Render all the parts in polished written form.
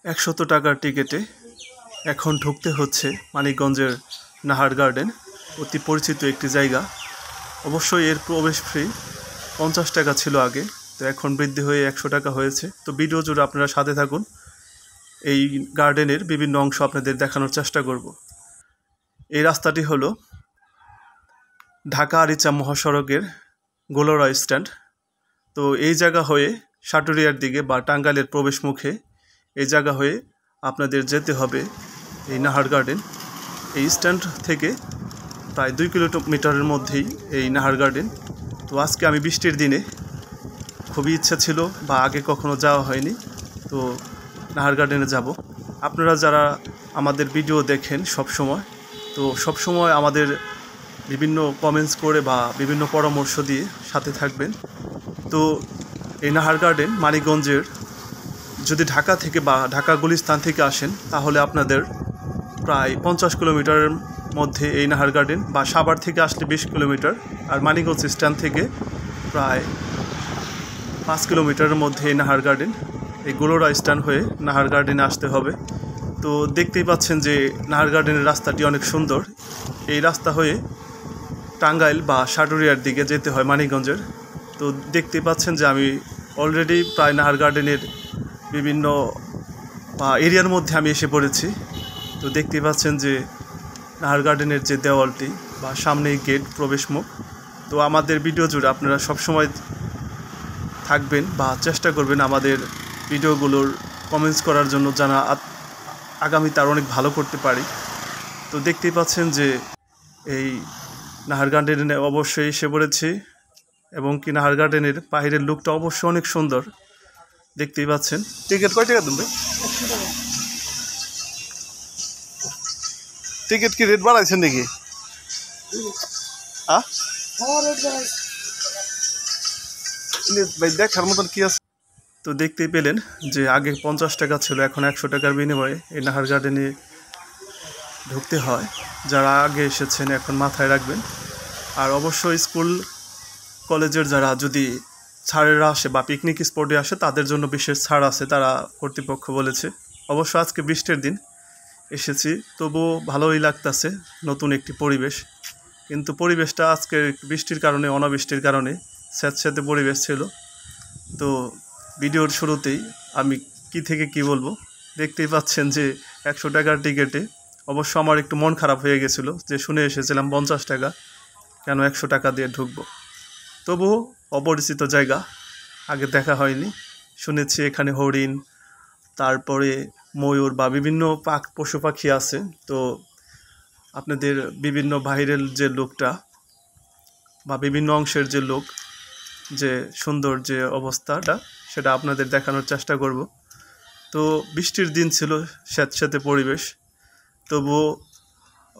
১০০ টাকার টিকিটে এখন ঢুকতে হচ্ছে মানিকগঞ্জের নাহার গার্ডেন। অতি পরিচিত একটি জায়গা। অবশ্যই এর প্রবেশ ফি ৫০ টাকা ছিল আগে, তো এখন বৃদ্ধি হয়ে ১০০ টাকা হয়েছে। তো ভিডিও জুড়ে আপনারা সাথে থাকুন, এই গার্ডেনের বিভিন্ন অংশ আপনাদের দেখানোর চেষ্টা করব। এই রাস্তাটি হলো ঢাকা আরিচা মহাসড়কের গোলরা স্ট্যান্ড। তো এই জায়গা হয়ে সাটুরিয়ার দিকে বা টাঙ্গাইলের প্রবেশ মুখে এই জায়গা হয়ে আপনাদের যেতে হবে এই নাহার গার্ডেন। এই স্ট্যান্ড থেকে প্রায় 2 কিলোমিটারের মধ্যেই এই নাহার গার্ডেন। তো আজকে আমি বৃষ্টির দিনে খুবই ইচ্ছা ছিল, বা আগে কখনো যাওয়া হয়নি, তো নাহার গার্ডেনে যাব। আপনারা যারা আমাদের ভিডিও দেখেন সবসময়, তো সবসময় আমাদের বিভিন্ন কমেন্টস করে বা বিভিন্ন পরামর্শ দিয়ে সাথে থাকবেন। তো এই নাহার গার্ডেন মানিকগঞ্জের, যদি ঢাকা থেকে বা ঢাকা গুলিস্তান থেকে আসেন তাহলে আপনাদের প্রায় 50 কিলোমিটারের মধ্যে এই নাহার গার্ডেন, বা সাভার থেকে আসলে 20 কিলোমিটার, আর মানিকগঞ্জ স্ট্যান্ড থেকে প্রায় 5 কিলোমিটারের মধ্যে এই নাহার গার্ডেন। এই গোলরা স্ট্যান্ড হয়ে নাহার গার্ডেনে আসতে হবে। তো দেখতেই পাচ্ছেন যে নাহার গার্ডেনের রাস্তাটি অনেক সুন্দর। এই রাস্তা হয়ে টাঙ্গাইল বা সাটুরিয়ার দিকে যেতে হয় মানিকগঞ্জের। তো দেখতেই পাচ্ছেন যে আমি অলরেডি প্রায় নাহার গার্ডেনের বিভিন্ন এরিয়ার মধ্যে আমি এসে পড়েছি। তো দেখতেই পাচ্ছেন যে নাহার গার্ডেনের যে দেওয়ালটি বা সামনেই গেট, প্রবেশ মুখ। তো আমাদের ভিডিও জুড়ে আপনারা সবসময় থাকবেন বা চেষ্টা করবেন আমাদের ভিডিওগুলোর কমেন্টস করার জন্য, জানা আগামীতে আরও অনেক ভালো করতে পারি। তো দেখতেই পাচ্ছেন যে এই নাহার গার্ডেনে অবশ্যই এসে পড়েছি, এবং কি নাহার গার্ডেনের বাইরের লুকটা অবশ্যই অনেক সুন্দর। দেখতেই পাচ্ছেন। টিকিট কয় টাকা দেবে? টিকিট কি রেট বাড়াইছেন নাকি? ভাই দেখার মতন কি আছে? তো দেখতেই পেলেন যে আগে 50 টাকা ছিল, এখন 100 টাকার বিনিময়ে এই নাহার গার্ডেনে ঢুকতে হয়। যারা আগে এসেছেন এখন মাথায় রাখবেন। আর অবশ্যই স্কুল কলেজের যারা যদি ছাড়েরা আসে বা পিকনিক স্পটে আসে, তাদের জন্য বিশেষ ছাড় আছে, তারা কর্তৃপক্ষ বলেছে। অবশ্য আজকে বৃষ্টির দিন এসেছি, তবুও ভালোই লাগতেছে, নতুন একটি পরিবেশ। কিন্তু পরিবেশটা আজকে বৃষ্টির কারণে, অনাবৃষ্টির কারণে স্যাঁতস্যাঁতে পরিবেশ ছিল। তো ভিডিওর শুরুতেই আমি কি থেকে কি বলবো, দেখতেই পাচ্ছেন যে 100 টাকার টিকিটে অবশ্য আমার একটু মন খারাপ হয়ে গেছিলো, যে শুনে এসেছিলাম 50 টাকা, কেন 100 টাকা দিয়ে ঢুকবো। তবুও অপরিচিত জায়গা, আগে দেখা হয়নি। শুনেছি এখানে হরিণ, তারপরে ময়ূর বা বিভিন্ন পশু পাখি আছে। তো আপনাদের বিভিন্ন বাইরের যে লোকটা বা বিভিন্ন অংশের যে লোক, যে সুন্দর যে অবস্থাটা, সেটা আপনাদের দেখানোর চেষ্টা করব। তো বৃষ্টির দিন ছিল, স্যাঁতস্যাঁতে পরিবেশ, তবুও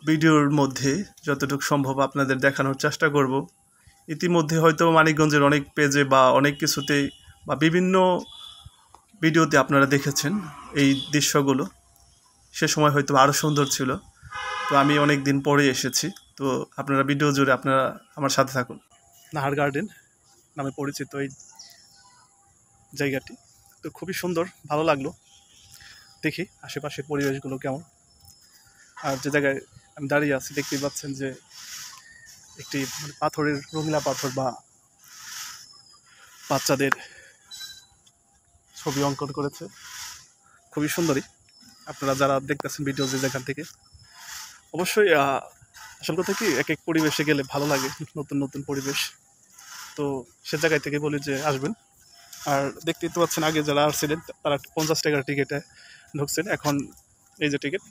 ভিডিওর মধ্যে যতটুকু সম্ভব আপনাদের দেখানোর চেষ্টা করব। ইতিমধ্যে হয়তো মানিকগঞ্জের অনেক পেজে বা অনেক কিছুতেই বা বিভিন্ন ভিডিওতে আপনারা দেখেছেন এই দৃশ্যগুলো। সে সময় হয়তো আরও সুন্দর ছিল। তো আমি অনেক দিন পরে এসেছি, তো আপনারা ভিডিও জুড়ে আপনারা আমার সাথে থাকুন। নাহার গার্ডেন নামে পরিচিত এই জায়গাটি, তো খুবই সুন্দর, ভালো লাগলো। দেখি আশেপাশের পরিবেশগুলো কেমন। আর যে জায়গায় আমি দাঁড়িয়ে আছি, দেখতেই পাচ্ছেন যে একটি পাথরের, রঙিলা পাথর বা বাচ্চাদের ছবি অঙ্কন করেছে, খুবই সুন্দরী। আপনারা যারা দেখতেছেন ভিডিও যে যেখান থেকে, অবশ্যই আসল কথা কি, এক এক পরিবেশে গেলে ভালো লাগে, নতুন নতুন পরিবেশ। তো সে জায়গায় থেকে বলি যে আসবেন। আর দেখতেই তো পাচ্ছেন আগে যারা আসছিলেন তারা 50 টাকার টিকিটে ঢুকছেন, এখন এই যে টিকিট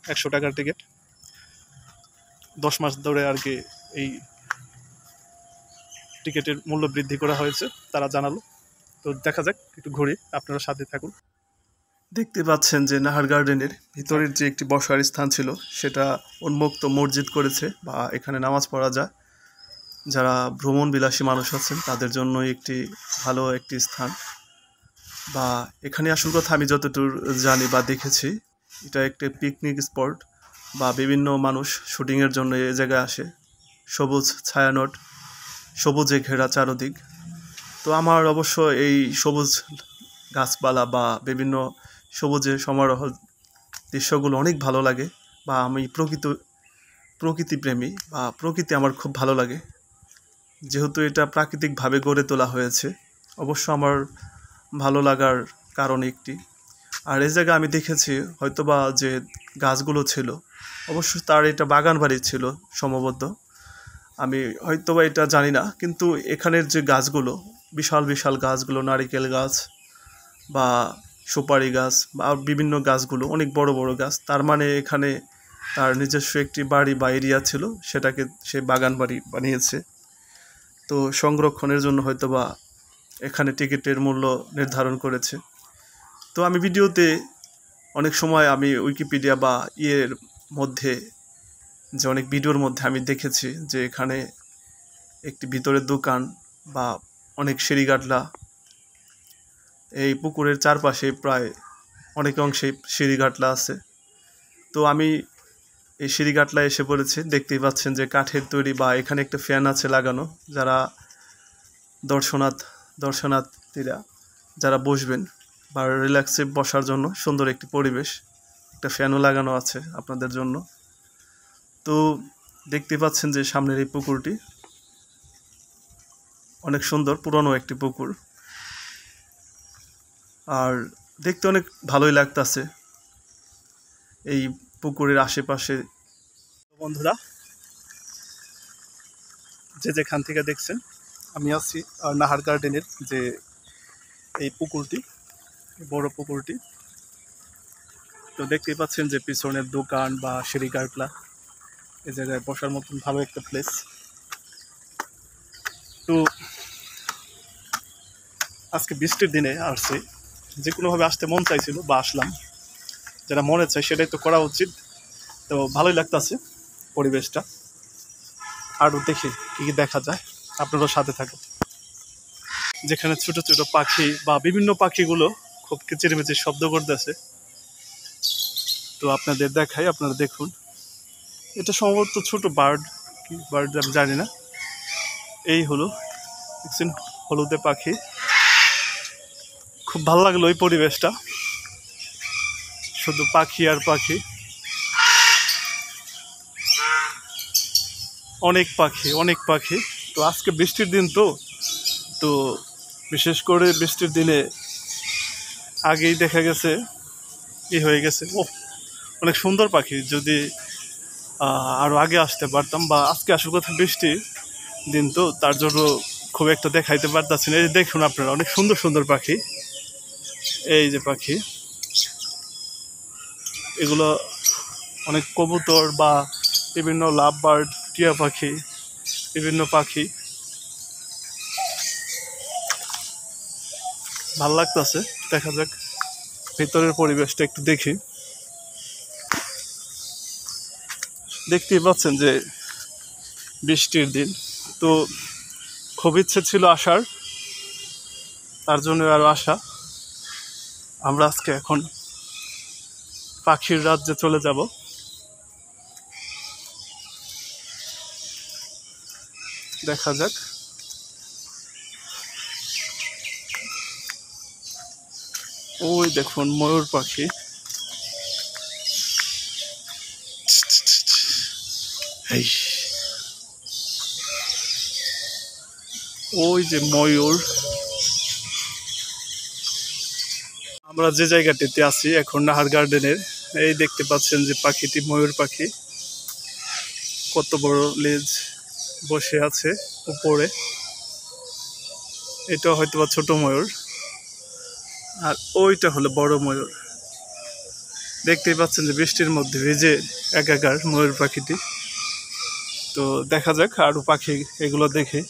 100 টাকার টিকিট। 10 মাস ধরে আর কি এই টিকিটের মূল্য বৃদ্ধি করা হয়েছে, তারা জানালো। তো দেখা যাক, একটু ঘুরে আপনারা সাথে থাকুন। দেখতে পাচ্ছেন যে নাহার গার্ডেনের ভিতরের যে একটি বসার স্থান ছিল, সেটা উন্মুক্ত মসজিদ করেছে, বা এখানে নামাজ পড়া যায়। যারা ভ্রমণ বিলাসী মানুষ আছেন তাদের জন্য একটি ভালো একটি স্থান। বা এখানে আসল কথা আমি যতদূর জানি বা দেখেছি, এটা একটি পিকনিক স্পট, বা বিভিন্ন মানুষ শুটিংয়ের জন্য এই জায়গায় আসে। সবুজ ছায়ানট, সবুজে ঘেরা চারদিক। তো আমার অবশ্য এই সবুজ গাছপালা বা বিভিন্ন সবুজে সমারোহ দৃশ্যগুলো অনেক ভালো লাগে, বা আমি প্রকৃতিপ্রেমী, বা প্রকৃতি আমার খুব ভালো লাগে। যেহেতু এটা প্রাকৃতিকভাবে গড়ে তোলা হয়েছে, অবশ্য আমার ভালো লাগার কারণ একটি। আর এই জায়গায় আমি দেখেছি হয়তোবা যে গাছগুলো ছিল, অবশ্য তার এটা বাগান বাড়ি ছিল সম্ভবত, আমি হয়তোবা এটা জানি না, কিন্তু এখানের যে গাছগুলো, বিশাল বিশাল গাছগুলো, নারিকেল গাছ বা সুপারি গাছ বা বিভিন্ন গাছগুলো অনেক বড় বড় গাছ, তার মানে এখানে তার নিজস্ব একটি বাড়ি বা এরিয়া ছিল, সেটাকে সে বাগান বাড়ি বানিয়েছে। তো সংরক্ষণের জন্য হয়তোবা এখানে টিকিটের মূল্য নির্ধারণ করেছে। তো আমি ভিডিওতে অনেক সময় আমি উইকিপিডিয়া বা মধ্যে যে অনেক ভিডিওর মধ্যে আমি দেখেছি যে এখানে একটি ভিতরের দোকান বা অনেক সিঁড়িগাটলা, এই পুকুরের চারপাশে প্রায় অনেক অংশে সিঁড়িগাটলা আছে। তো আমি এই সিঁড়িগাটলায় এসে পড়েছি, দেখতেই পাচ্ছেন যে কাঠের তৈরি, বা এখানে একটা ফ্যান আছে লাগানো, যারা দর্শনার্থীরা যারা বসবেন বা রিল্যাক্সে বসার জন্য সুন্দর একটি পরিবেশ, একটা ফ্যানও লাগানো আছে আপনাদের জন্য। তো দেখতে পাচ্ছেন যে সামনের এই পুকুরটি অনেক সুন্দর, পুরনো একটি পুকুর, আর দেখতে অনেক ভালোই লাগতেছে এই পুকুরের আশেপাশে। বন্ধুরা, যে যেখান থেকে দেখছেন, আমি আছি নাহার গার্ডেনের যে এই পুকুরটি, বড় পুকুরটি। তো দেখতেই পাচ্ছেন যে পিছনের দোকান বা সিঁড়িগাটলা, এই জায়গায় বসার মতন ভালো একটা প্লেস। তো আজকে বৃষ্টির দিনে আসছি, যে কোনোভাবে আসতে মন চাইছিল বা আসলাম, যেটা মনে চাই সেটাই তো করা উচিত। তো ভালোই লাগতেছে পরিবেশটা, আরও দেখি কী কী দেখা যায়, আপনারও সাথে থাকুন। যেখানে ছোট ছোট পাখি বা বিভিন্ন পাখিগুলো খুব কিচিরমিচির শব্দ করতেছে, তো আপনাদের দেখাই, আপনারা দেখুন। এটা সম্ভবত ছোট বার্ড, কি বার্ড আমি জানি না। এই হলো দেখছেন হলুদে পাখি, খুব ভালো লাগলো এই পরিবেশটা, শুধু পাখি আর পাখি, অনেক পাখি অনেক পাখি। তো আজকে বৃষ্টির দিন, তো বিশেষ করে বৃষ্টির দিনে আগেই দেখা গেছে হয়ে গেছে। ও, অনেক সুন্দর পাখি, যদি আরও আগে আসতে পারতাম, বা আজকে আসার কথা বৃষ্টির দিন, তো তার জন্য খুব একটা দেখাইতে পারতাছি না। এই দেখুন আপনারা, অনেক সুন্দর সুন্দর পাখি, এই যে পাখি এগুলো অনেক কবুতর বা বিভিন্ন লাভ বার্ড, টিয়া পাখি, বিভিন্ন পাখি, ভাল লাগতেছে। দেখা যাক ভিতরের পরিবেশটা একটু দেখি। দেখতেই পাচ্ছেন যে বৃষ্টির দিন, তো খুব ইচ্ছে ছিল আসার, তার জন্য আরও আসা। আমরা আজকে এখন পাখির রাজ্যে চলে যাব। দেখা যাক। ওই দেখুন ময়ূর পাখি, ওই যে ময়ূর। আমরা যে জায়গাটিতে আছি এখন নাহার গার্ডেনের, এই দেখতে পাচ্ছেন যে পাখিটি ময়ূর পাখি, কত বড় লেজ, বসে আছে উপরে। এটা হয়তো বা ছোট ময়ূর, আর ওইটা হলো বড় ময়ূর। দেখতেই পাচ্ছেন যে বৃষ্টির মধ্যে ভিজে একাকার ময়ূর পাখিটি। তো দেখা যাক আরো পাখি, এগুলো দেখে।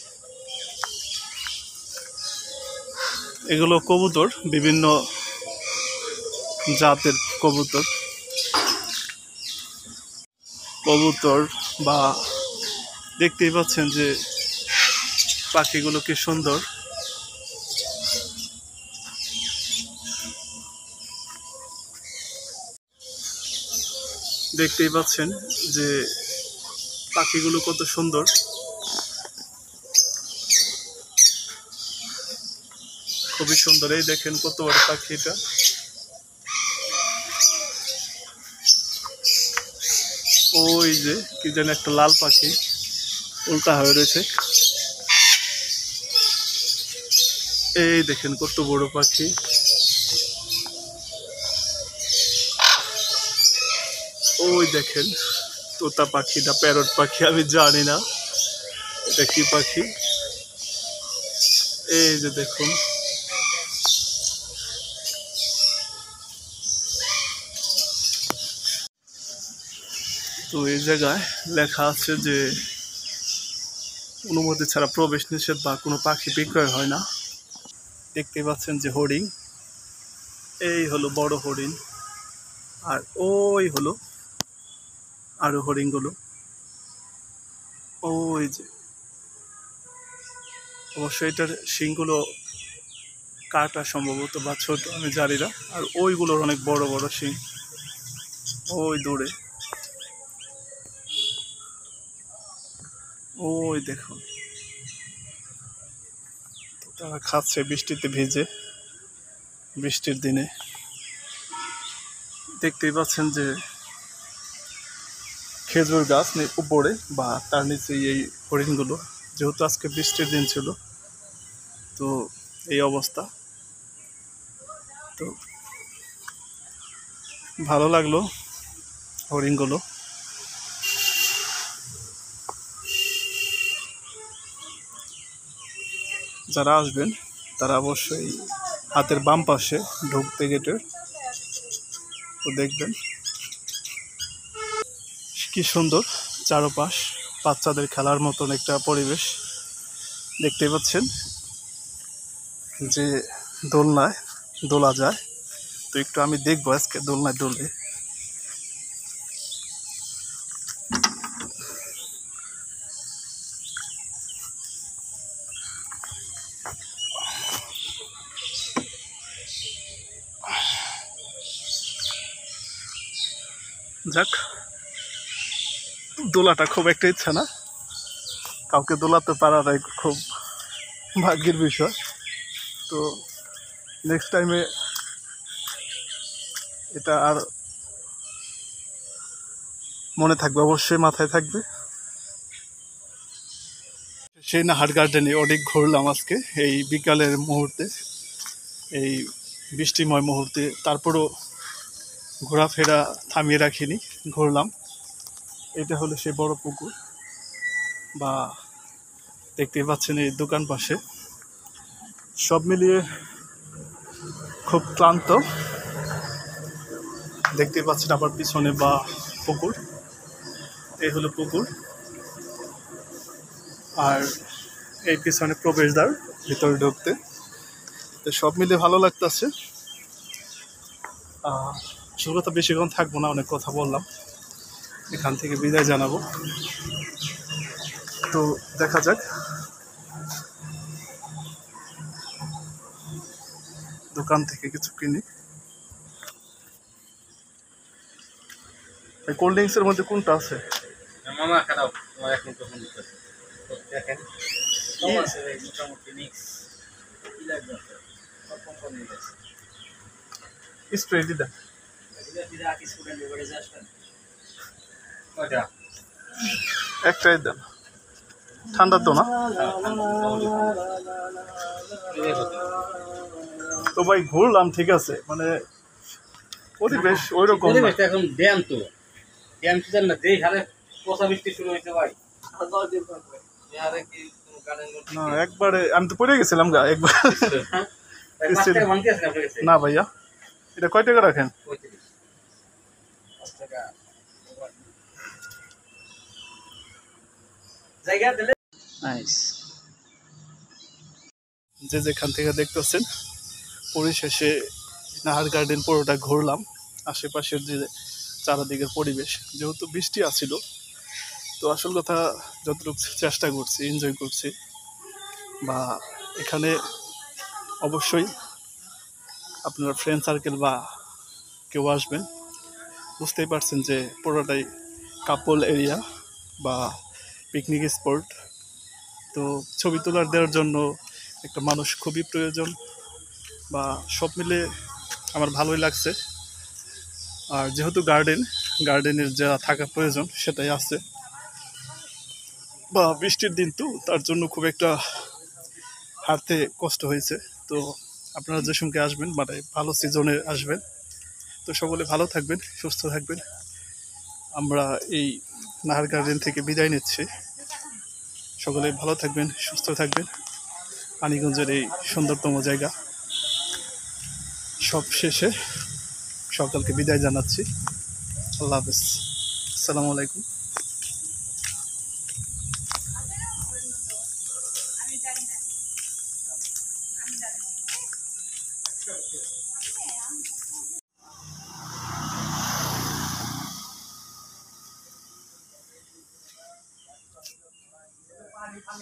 এগুলো কবুতর, বিভিন্ন জাতের কবুতর বা দেখতেই পাচ্ছেন যে পাখিগুলো কি সুন্দর। দেখতেই পাচ্ছেন যে পাখিগুলো কত সুন্দর, খুবই সুন্দর। এই দেখেন কত বড় পাখি এটা, ওই যে কি যেন একটা লাল পাখি উল্টা হয়ে রয়েছে, এই দেখেন কত বড় পাখি। ওই দেখেন তোতা পাখি না প্যারট পাখি আমি জানি না এটা কি পাখি। এই যে দেখুন তো এই জায়গায় লেখা আছে যে অনুমতি ছাড়া প্রবেশ নিষেধ বা কোনো পাখি বিক্রয় হয় না। দেখতে পাচ্ছেন যে হরিণ, এই হলো বড় হরিণ, আর ওই হলো আরো হরিণগুলো। ওই যে অবশ্যই এটার শিংগুলো কাটা সম্ভবত বা ছোট আমি জানি না, আর ওইগুলোর অনেক বড় বড় শিং ওই দূরে। ওই দেখুন তারা খাচ্ছে বৃষ্টিতে ভিজে, বৃষ্টির দিনে। দেখতেই পাচ্ছেন যে খেজুর গাছ উপরে বা তার নিচে এই হরিণগুলো, যেহেতু আজকে বৃষ্টির দিন ছিল তো এই অবস্থা। তো ভালো লাগলো হরিণগুলো। যারা আসবেন তারা অবশ্যই হাতের বাম পাশে ঢুকতে গেটের তো দেখবেন কি সুন্দর চারপাশ, বাচ্চাদের খেলার মতন একটা পরিবেশ। দেখতে পাচ্ছেন যে দোলনায় দোলা যায়, তো একটু আমি দেখবো আজকে দোলনায় দোলে। যাক, দোলাটা খুব একটা ইচ্ছা না, কাউকে দোলাতে পারাটাই খুব ভাগ্যের বিষয়। তো নেক্সট টাইমে এটা আর মনে থাকবে, অবশ্যই মাথায় থাকবে। সেই নাহার গার্ডেনে অনেক ঘুরলাম আজকে এই বিকালের মুহূর্তে, এই বৃষ্টিময় মুহূর্তে। তারপরও ঘোরাফেরা থামিয়ে রাখিনি, ঘুরলাম। এটা হলো সেই বড় পুকুর, বা দেখতেই পাচ্ছেন এই দোকান পাশে। সব মিলিয়ে খুব ক্লান্ত, দেখতে পাচ্ছেন আবার পিছনে বা পুকুর, এই হলো পুকুর, আর এই পিছনে প্রবেশদ্বার ভিতরে ঢুকতে। তো সব মিলিয়ে ভালো লাগতেছে। আসল কথা বেশিক্ষণ থাকবো না, অনেক কথা বললাম, এখান থেকে বিদায় জানাবো। তো দেখা যাক, দোকান থেকে কিছু কিনি। এই কোল্ড ড্রিঙ্কসের মধ্যে কোনটা আছে? মামা খারাপ তোমার এখন তখন দেখেন কম আছে ভাই, মোটামুটি মিক্স কি লাগবে সব কোম্পানির আছে। স্প্রে দিদা দিদা কি স্টুডেন্ট এবারে আসবেন কয়টা? একটাই দেন, ঠান্ডা তো না। তো ভাই ঘুরলাম ঠিক আছে, মানে পরিবেশ ওই রকম পরিবেশ এখন ড্যাম, তো ড্যাম সিজন না, যেই হারে পচা বৃষ্টি শুরু হয়েছে ভাই, না একবারে আমি তো পড়ে গেছিলাম গা একবার। না ভাইয়া, এটা কয় টাকা রাখেন? যে যেখান থেকে দেখতেছেন, পরিশেষে নাহার গার্ডেন পুরোটা ঘুরলাম। আশেপাশের যে চারিদিকের পরিবেশ, যেহেতু বৃষ্টি আসছিল, তো আসল কথা যতটুকু চেষ্টা করছি, এনজয় করছি। বা এখানে অবশ্যই আপনার ফ্রেন্ড সার্কেল বা কেউ আসবেন, বুঝতেই পারছেন যে পুরোটাই কাপল এরিয়া বা পিকনিক স্পট। তো ছবি তোলার দেওয়ার জন্য একটা মানুষ খুবই প্রয়োজন, বা সব মিলে আমার ভালোই লাগছে। আর যেহেতু গার্ডেনের যা থাকা প্রয়োজন সেটাই আছে, বা বৃষ্টির দিন তো তার জন্য খুব একটা হাঁটতে কষ্ট হয়েছে। তো আপনারা যে সঙ্গে আসবেন মানে ভালো সিজনে আসবেন। তো সকলে ভালো থাকবেন, সুস্থ থাকবেন। আমরা এই নাহার গার্ডেন থেকে বিদায় নিচ্ছি। সকলে ভালো থাকবেন, সুস্থ থাকবেন। পানিগঞ্জের এই সুন্দরতম জায়গা সব শেষে সকলকে বিদায় জানাচ্ছি। আল্লাহ হাফেজ, আসসালামু আলাইকুম। পানি